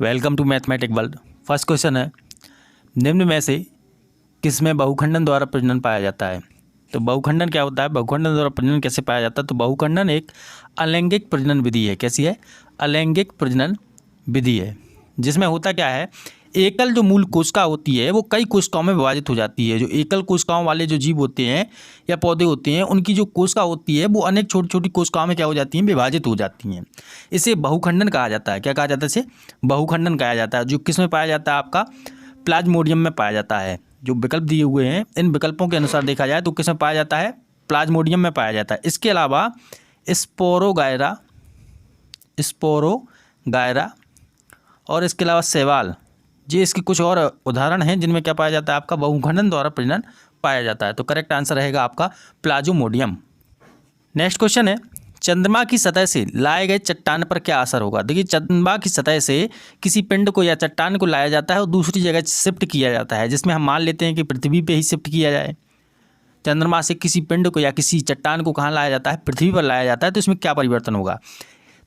Welcome to mathematic world. First question है, निम्न में से किसमें बहुखंडन द्वारा प्रजनन पाया जाता है। तो बहुखंडन क्या होता है, बहुखंडन द्वारा प्रजनन कैसे पाया जाता है। तो बहुखंडन एक अलैंगिक प्रजनन विधि है। कैसी है? अलैंगिक प्रजनन विधि है, जिसमें होता क्या है, एकल जो मूल कोशिका होती है वो कई कोशिकाओं में विभाजित हो जाती है। जो एकल कोशिकाओं वाले जो जीव होते हैं या पौधे होते हैं, उनकी जो कोशिका होती है वो अनेक छोटी छोटी कोशिकाओं में क्या हो जाती हैं, विभाजित हो जाती हैं। इसे बहुखंडन कहा जाता है। क्या कहा जाता है? इसे बहुखंडन कहा जाता है। जो किस में पाया जाता है? आपका प्लाज्मोडियम में पाया जाता है। जो विकल्प दिए हुए हैं, इन विकल्पों के अनुसार देखा जाए तो किस में पाया जाता है? प्लाज्मोडियम में पाया जाता है। इसके अलावा स्पोरोगायरा और इसके अलावा शैवाल, ये इसके कुछ और उदाहरण हैं जिनमें क्या पाया जाता है? आपका बहुखंडन द्वारा प्रजनन पाया जाता है। तो करेक्ट आंसर रहेगा आपका प्लाज्मोडियम। नेक्स्ट क्वेश्चन है, चंद्रमा की सतह से लाए गए चट्टान पर क्या असर होगा। देखिए, चंद्रमा की सतह से किसी पिंड को या चट्टान को लाया जाता है और दूसरी जगह शिफ्ट किया जाता है, जिसमें हम मान लेते हैं कि पृथ्वी पे ही शिफ्ट किया जाए। चंद्रमा से किसी पिंड को या किसी चट्टान को कहाँ लाया जाता है? पृथ्वी पर लाया जाता है। तो इसमें क्या परिवर्तन होगा?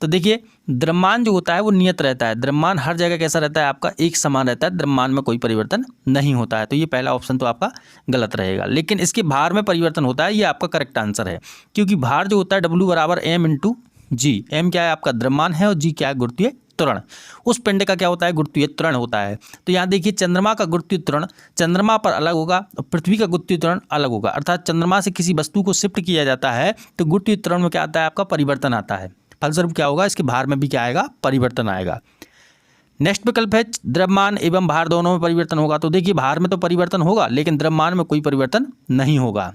तो देखिए, द्रव्यमान जो होता है वो नियत रहता है। द्रव्यमान हर जगह कैसा रहता है? आपका एक समान रहता है। द्रव्यमान में कोई परिवर्तन नहीं होता है। तो ये पहला ऑप्शन तो आपका गलत रहेगा। लेकिन इसके भार में परिवर्तन होता है, ये आपका करेक्ट आंसर है। क्योंकि भार जो होता है W बराबर M इंटू जी। M क्या है? आपका द्रव्यमान है और G क्या है? गुरुत्वीय त्वरण। उस पिंड का क्या होता है? गुरुत्वीय त्वरण होता है। तो यहाँ देखिए, चंद्रमा का गुरुत्वीय त्वरण चंद्रमा पर अलग होगा और पृथ्वी का गुरुत्वीय त्वरण अलग होगा। अर्थात चंद्रमा से किसी वस्तु को शिफ्ट किया जाता है तो गुरुत्वीय त्वरण में क्या आता है? आपका परिवर्तन आता है। फलस्वरूप क्या होगा? इसके भार में भी क्या आएगा? परिवर्तन आएगा। नेक्स्ट विकल्प है, द्रव्यमान एवं भार दोनों में परिवर्तन होगा। तो देखिए, भार में तो परिवर्तन होगा लेकिन द्रव्यमान में कोई परिवर्तन नहीं होगा।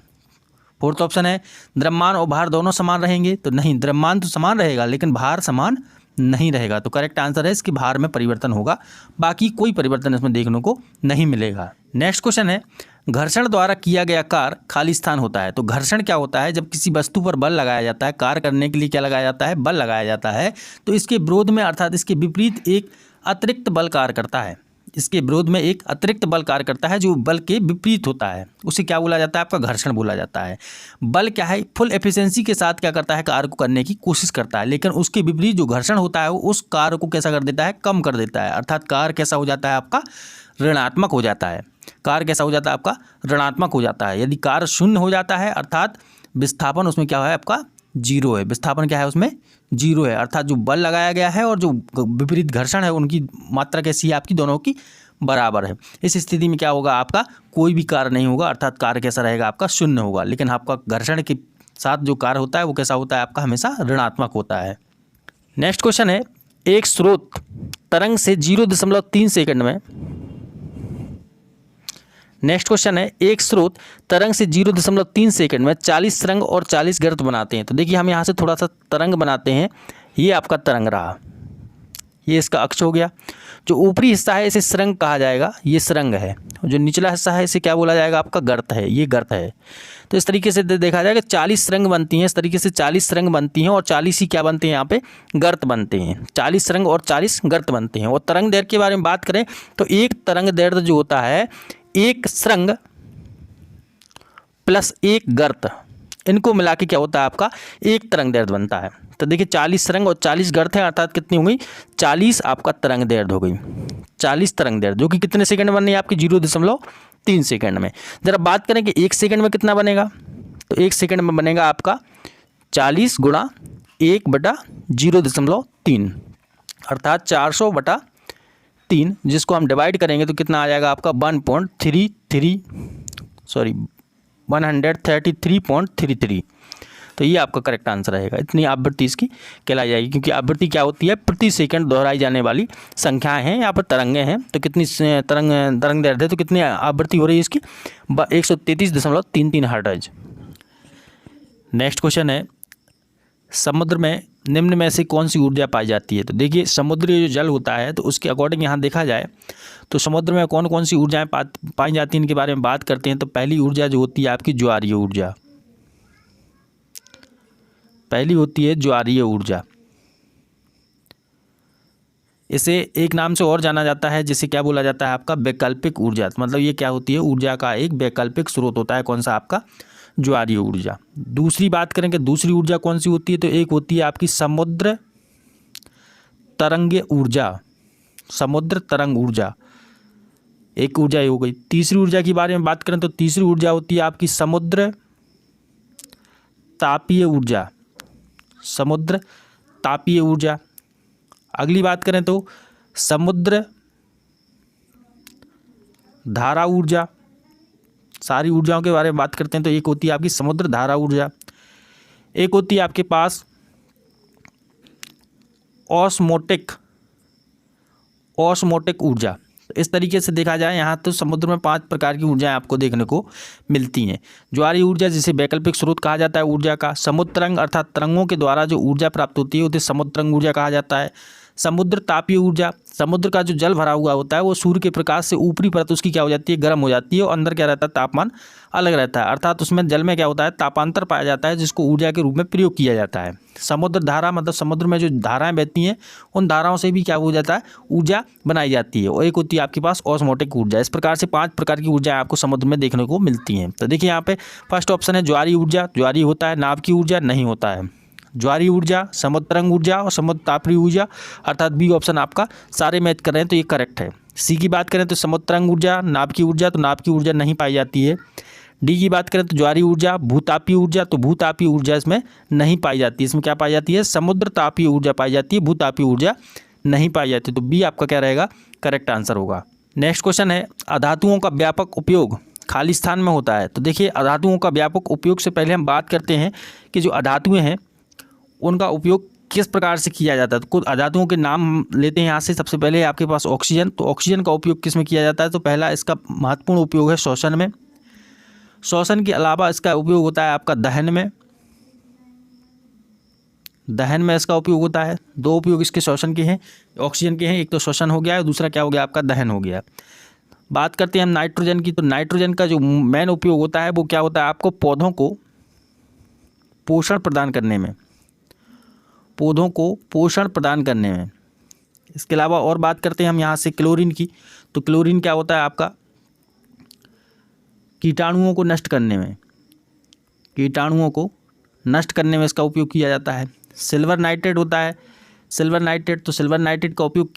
फोर्थ ऑप्शन है, द्रव्यमान और भार दोनों समान रहेंगे। तो नहीं, द्रव्यमान तो समान रहेगा लेकिन भार समान नहीं रहेगा। तो करेक्ट आंसर है, इसके भार में परिवर्तन होगा, बाकी कोई परिवर्तन इसमें देखने को नहीं मिलेगा। नेक्स्ट क्वेश्चन है, घर्षण द्वारा किया गया कार्य खाली स्थान होता है। तो घर्षण क्या होता है? जब किसी वस्तु पर बल लगाया जाता है, कार्य करने के लिए क्या लगाया जाता है? बल लगाया जाता है। तो इसके विरोध में अर्थात इसके विपरीत एक अतिरिक्त बल कार्य करता है। इसके विरोध में एक अतिरिक्त बल कार्य करता है जो बल के विपरीत होता है। उसे क्या बोला जाता है? आपका घर्षण बोला जाता है। बल क्या है? फुल एफिशिएंसी के साथ क्या करता है? कार्य को करने की कोशिश करता है, लेकिन उसके विपरीत जो घर्षण होता है वो उस कार्य को कैसा कर देता है? कम कर देता है। अर्थात कार्य कैसा हो जाता है? आपका ऋणात्मक हो जाता है। कार्य कैसा हो जाता है? आपका ऋणात्मक हो जाता है। यदि कार्य शून्य हो जाता है अर्थात विस्थापन उसमें क्या है? आपका जीरो है। विस्थापन क्या है? उसमें जीरो है। अर्थात जो बल लगाया गया है और जो विपरीत घर्षण है उनकी मात्रा कैसी है? आपकी दोनों की बराबर है। इस स्थिति में क्या होगा? आपका कोई भी कार्य नहीं होगा, अर्थात कार्य कैसा रहेगा? आपका शून्य होगा। लेकिन आपका घर्षण के साथ जो कार्य होता है वो कैसा होता है? आपका हमेशा ऋणात्मक होता है। नेक्स्ट क्वेश्चन है, एक स्रोत तरंग से 0.3 सेकंड में नेक्स्ट क्वेश्चन है, एक स्रोत तरंग से 0.3 सेकंड में 40 तरंग और 40 गर्त बनाते हैं। तो देखिए, हम यहाँ से थोड़ा सा तरंग बनाते हैं। ये आपका तरंग रहा, ये इसका अक्ष हो गया। जो ऊपरी हिस्सा है इसे सुरंग कहा जाएगा, ये सुरंग है। जो निचला हिस्सा है इसे क्या बोला जाएगा? आपका गर्त है, ये गर्त है। तो इस तरीके से देखा जाएगा 40 सुरंग बनती हैं। इस तरीके से 40 सुरंग बनती हैं और 40 ही क्या बनते हैं? यहाँ पे गर्त बनते हैं। 40 सुरंग और 40 गर्त बनते हैं। और तरंग दैर्घ्य के बारे में बात करें तो एक तरंग दैर्घ्य जो होता है, एक सुरंग प्लस एक गर्त, इनको मिला के क्या होता है? आपका एक तरंग दैर्घ्य बनता है। तो देखिए, 40 तरंग और 40 गर्त हैं, अर्थात कितनी हो गई? 40 आपका तरंग दैर्घ्य हो गई। 40 तरंग दैर्घ्य जो कि कितने सेकंड में बनी? आपकी 0.3 सेकंड में। जरा बात करें कि एक सेकंड में कितना बनेगा, तो एक सेकंड में बनेगा आपका 40 गुणा 1/0.3 अर्थात 400/3, जिसको हम डिवाइड करेंगे तो कितना आ जाएगा? आपका 133.33। तो ये आपका करेक्ट आंसर रहेगा। इतनी आवृत्ति इसकी कहलाई जाएगी, क्योंकि आवृत्ति क्या होती है? प्रति सेकंड दोहराई जाने वाली संख्याएं हैं। यहाँ पर तरंगे हैं, तो कितनी तरंग दैर्घ्य है, तो कितनी आवृत्ति हो रही है इसकी? 133.33 हर्ट्ज। नेक्स्ट क्वेश्चन है, समुद्र में निम्न में से कौन सी ऊर्जा पाई जाती है। तो देखिए, समुद्री जो जल होता है तो उसके अकॉर्डिंग यहाँ देखा जाए तो समुद्र में कौन कौन सी ऊर्जाएं पाई जाती हैं, इनके बारे में बात करते हैं। तो पहली ऊर्जा जो होती है आपकी ज्वारीय ऊर्जा। पहली होती है ज्वारीय ऊर्जा। इसे एक नाम से और जाना जाता है, जिसे क्या बोला जाता है? आपका वैकल्पिक ऊर्जा। मतलब ये क्या होती है? ऊर्जा का एक वैकल्पिक स्रोत होता है। कौन सा? आपका ज्वारीय ऊर्जा। दूसरी बात करें कि दूसरी ऊर्जा कौन सी होती है, तो एक होती है आपकी समुद्र तरंगीय ऊर्जा। समुद्र तरंग ऊर्जा, एक ऊर्जा ये हो गई। तीसरी ऊर्जा की बारे में बात करें तो तीसरी ऊर्जा होती है आपकी समुद्र तापीय ऊर्जा, समुद्र तापीय ऊर्जा। अगली बात करें तो समुद्र धारा ऊर्जा। सारी ऊर्जाओं के बारे में बात करते हैं तो एक होती है आपकी समुद्र धारा ऊर्जा, एक होती है आपके पास ऑस्मोटिक ऊर्जा। इस तरीके से देखा जाए यहाँ तो समुद्र में 5 प्रकार की ऊर्जाएं आपको देखने को मिलती हैं। ज्वारीय ऊर्जा जिसे वैकल्पिक स्रोत कहा जाता है ऊर्जा का। समुद्र तरंग अर्थात तरंगों के द्वारा जो ऊर्जा प्राप्त होती है उसे समुद्र तरंग ऊर्जा कहा जाता है। समुद्र तापीय ऊर्जा, समुद्र का जो जल भरा हुआ होता है वो सूर्य के प्रकाश से ऊपरी परत उसकी क्या हो जाती है, गर्म हो जाती है और अंदर क्या रहता है, तापमान अलग रहता है, अर्थात उसमें जल में क्या होता है, तापांतर पाया जाता है जिसको ऊर्जा के रूप में प्रयोग किया जाता है। समुद्र धारा मतलब समुद्र में जो धाराएं बहती हैं उन धाराओं से भी क्या हो जाता है, ऊर्जा बनाई जाती है। और एक होती है आपके पास ऑस्मोटिक ऊर्जा। इस प्रकार से 5 प्रकार की ऊर्जाएं आपको समुद्र में देखने को मिलती हैं। तो देखिए यहाँ पे फर्स्ट ऑप्शन है ज्वारीय ऊर्जा। ज्वारीय होता है, नाभ की ऊर्जा नहीं होता है। ज्वारीय ऊर्जा, समुद्र तरंग ऊर्जा और समुद्र तापीय ऊर्जा, अर्थात बी ऑप्शन आपका सारे मैच कर रहे हैं तो ये करेक्ट है। सी की बात करें तो समुद्र तरंग ऊर्जा, नाभ की ऊर्जा, तो नाभ की ऊर्जा नहीं पाई जाती है। डी की बात करें तो ज्वारीय ऊर्जा, भूतापीय ऊर्जा, तो भूतापीय ऊर्जा इसमें नहीं पाई जाती है। इसमें क्या पाई जाती है, समुद्र तापीय ऊर्जा पाई जाती है, भूतापीय ऊर्जा नहीं पाई जाती। तो बी आपका क्या रहेगा, करेक्ट आंसर होगा। नेक्स्ट क्वेश्चन है अधातुओं का व्यापक उपयोग खाली स्थान में होता है। तो देखिए अधातुओं का व्यापक उपयोग से पहले हम बात करते हैं कि जो अधातुएं हैं उनका उपयोग किस प्रकार से किया जाता है। तो कुछ अधातुओं के नाम हम लेते हैं यहाँ से। सबसे पहले आपके पास ऑक्सीजन, तो ऑक्सीजन का उपयोग किस में किया जाता है, तो पहला इसका महत्वपूर्ण उपयोग है श्वसन में। श्वसन के अलावा इसका उपयोग होता है आपका दहन में, दहन में इसका उपयोग होता है। 2 उपयोग इसके श्वसन के हैं, ऑक्सीजन के हैं, एक तो श्वसन हो गया है, दूसरा क्या हो गया आपका दहन हो गया। बात करते हैं हम नाइट्रोजन की, तो नाइट्रोजन का जो मेन उपयोग होता है वो क्या होता है, आपको पौधों को पोषण प्रदान करने में, पौधों को पोषण प्रदान करने में। इसके अलावा और बात करते हैं हम यहाँ से क्लोरीन की, तो क्लोरीन क्या होता है आपका कीटाणुओं को नष्ट करने में, कीटाणुओं को नष्ट करने में इसका उपयोग किया जाता है। सिल्वर नाइट्रेट होता है, सिल्वर नाइट्रेट, तो सिल्वर नाइट्रेट का उपयोग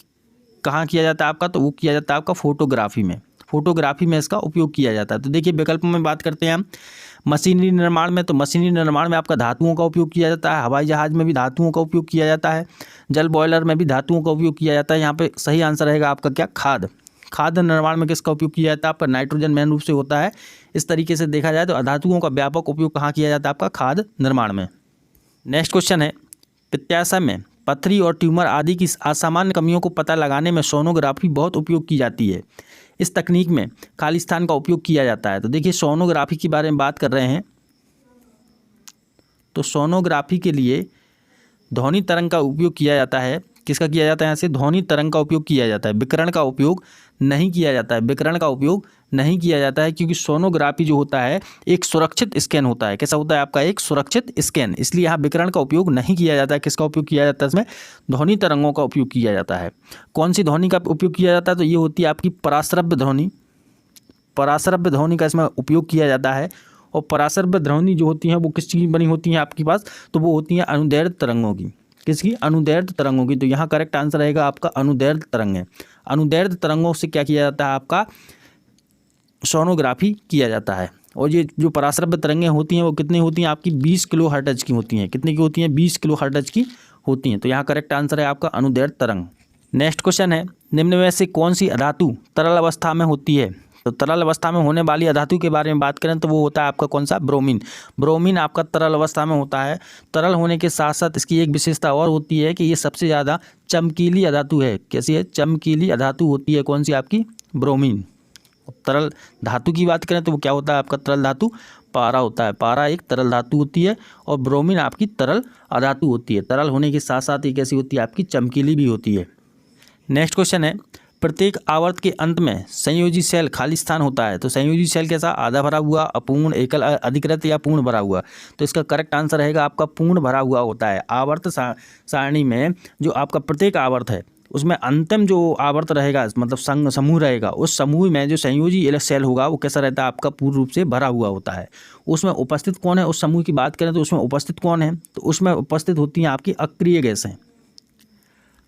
कहाँ किया जाता है आपका, तो वो किया जाता है आपका फोटोग्राफी में, फोटोग्राफी में इसका उपयोग किया जाता है। तो देखिए विकल्प में बात करते हैं हम मशीनरी निर्माण में, तो मशीनरी निर्माण में आपका धातुओं का उपयोग किया जाता है। हवाई जहाज़ में भी धातुओं का उपयोग किया जाता है। जल बॉयलर में भी धातुओं का उपयोग किया जाता है। यहाँ पे सही आंसर रहेगा आपका क्या, खाद। खाद निर्माण में किसका उपयोग किया जाता है, आपका नाइट्रोजन मेन रूप से होता है। इस तरीके से देखा जाए तो अधातुओं का व्यापक उपयोग कहाँ किया जाता है, आपका खाद निर्माण में। नेक्स्ट क्वेश्चन है पित्ताशय में पथरी और ट्यूमर आदि की असामान्य कमियों को पता लगाने में सोनोग्राफी बहुत उपयोग की जाती है। इस तकनीक में खाली स्थान का उपयोग किया जाता है। तो देखिए सोनोग्राफी के बारे में बात कर रहे हैं, तो सोनोग्राफी के लिए ध्वनि तरंग का उपयोग किया जाता है। किसका किया जाता है, यहाँ से ध्वनि तरंग का उपयोग किया जाता है, विकिरण का उपयोग नहीं किया जाता है, विकिरण का उपयोग नहीं किया जाता है, क्योंकि सोनोग्राफी जो होता है एक सुरक्षित स्कैन होता है। कैसा होता है आपका, एक सुरक्षित स्कैन, इसलिए यहाँ विकिरण का उपयोग नहीं किया जाता है। किसका उपयोग किया जाता है, इसमें ध्वनि तरंगों का उपयोग किया जाता है। कौन सी ध्वनि का उपयोग किया जाता है, तो ये होती है आपकी पराश्रव्य ध्वनि, पराश्रव्य ध्वनि का इसमें उपयोग किया जाता है। और पराश्रव्य ध्वनि जो होती हैं वो किस चीज़ की बनी होती हैं आपके पास, तो वो होती हैं अनुदैर्ध्य तरंगों की। किसकी, अनुदैर्ध्य तरंगों की। तो यहाँ करेक्ट आंसर रहेगा आपका अनुदैर्ध्य तरंग है। अनुदैर्ध्य तरंगों से क्या किया जाता है, आपका सोनोग्राफी किया जाता है। और ये जो पराश्रव्य तरंगें होती हैं वो कितनी होती हैं आपकी, 20 किलो हर्ट्ज की होती हैं। कितनी की होती हैं, 20 किलो हर्ट्ज की होती हैं। तो यहाँ करेक्ट आंसर है आपका अनुदैर्ध्य तरंग। नेक्स्ट क्वेश्चन है निम्न में से कौन सी अधातु तरल अवस्था में होती है। तो तरल अवस्था में होने वाली अधातु के बारे में बात करें तो वो होता है आपका कौन सा, ब्रोमीन। ब्रोमीन आपका तरल अवस्था में होता है। तरल होने के साथ साथ इसकी एक विशेषता और होती है कि ये सबसे ज़्यादा चमकीली अधातु है। कैसी है, चमकीली अधातु होती है। कौन सी आपकी, ब्रोमीन। तरल धातु की बात करें तो वो क्या होता है आपका तरल धातु, पारा होता है। पारा एक तरल धातु होती है और ब्रोमीन आपकी तरल अधातु होती है। तरल होने के साथ साथ ये कैसी होती है आपकी, चमकीली भी होती है। नेक्स्ट क्वेश्चन है प्रत्येक आवर्त के अंत में संयोजी सेल खाली स्थान होता है। तो संयोजी सेल कैसा, आधा भरा हुआ, अपूर्ण, एकल, अधिकृत या पूर्ण भरा हुआ। तो इसका करेक्ट आंसर रहेगा आपका पूर्ण भरा हुआ होता है। आवर्त सारणी में जो आपका प्रत्येक आवर्त है उसमें अंतिम जो आवर्त रहेगा, मतलब समूह रहेगा, उस समूह में जो संयोजी सेल होगा वो कैसा रहता है आपका, पूर्ण रूप से भरा हुआ होता है। उसमें उपस्थित कौन है, उस समूह की बात करें तो उसमें उपस्थित कौन है, तो उसमें उपस्थित होती हैं आपकी अक्रिय गैसें।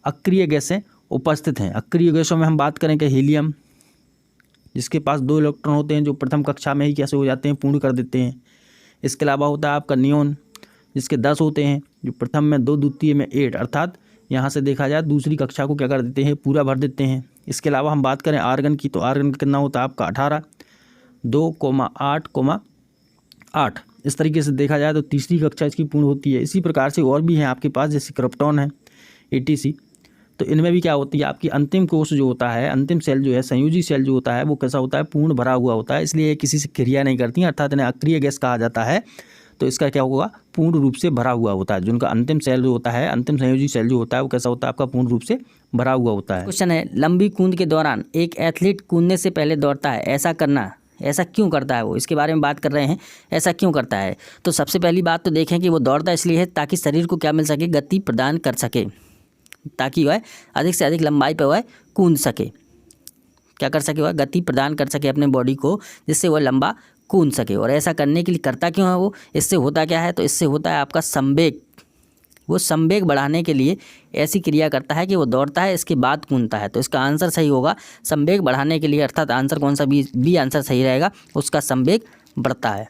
अक्रिय गैसें उपस्थित हैं। अक्रिय गैसों में हम बात करें कि हीलियम, जिसके पास 2 इलेक्ट्रॉन होते हैं, जो प्रथम कक्षा में ही कैसे हो जाते हैं, पूर्ण कर देते हैं। इसके अलावा होता है आपका नियोन, जिसके 10 होते हैं, जो प्रथम में 2, द्वितीय में 8, अर्थात यहाँ से देखा जाए दूसरी कक्षा को क्या कर देते हैं, पूरा भर देते हैं। इसके अलावा हम बात करें आर्गन की, तो आर्गन का कितना होता है आपका 18, 2,8,8। इस तरीके से देखा जाए तो तीसरी कक्षा इसकी पूर्ण होती है। इसी प्रकार से और भी हैं आपके पास, जैसे क्रिप्टॉन है, ATC। तो इनमें भी क्या होती है, आपकी अंतिम कोश जो होता है, अंतिम सेल जो है, संयोजी सेल जो होता है, वो कैसा होता है, पूर्ण भरा हुआ होता है। इसलिए ये किसी से क्रिया नहीं करती, अर्थात इन्हें अक्रिय गैस कहा जाता है। तो इसका क्या होगा, पूर्ण रूप से भरा हुआ होता है। जिनका अंतिम सेल जो होता है, अंतिम संयोजी सेल जो होता है, वो कैसा होता है, आपका पूर्ण रूप से भरा हुआ होता है। क्वेश्चन है, लंबी कूद के दौरान एक एथलीट कूदने से पहले दौड़ता है, ऐसा क्यों करता है वो, इसके बारे में बात कर रहे हैं, ऐसा क्यों करता है। तो सबसे पहली बात तो देखें कि वो दौड़ता इसलिए है ताकि शरीर को क्या मिल सके, गति प्रदान कर सके, ताकि वह अधिक से अधिक लंबाई पर वह कूद सके, क्या कर सके, वह गति प्रदान कर सके अपने बॉडी को, जिससे वह लंबा कूद सके। और ऐसा करने के लिए करता क्यों है वो, इससे होता क्या है, तो इससे होता है आपका संवेग। वो संवेग बढ़ाने के लिए ऐसी क्रिया करता है कि वो दौड़ता है, इसके बाद कूदता है। तो इसका आंसर सही होगा संवेग बढ़ाने के लिए, अर्थात आंसर कौन सा, बी आंसर सही रहेगा, उसका संवेग बढ़ता है।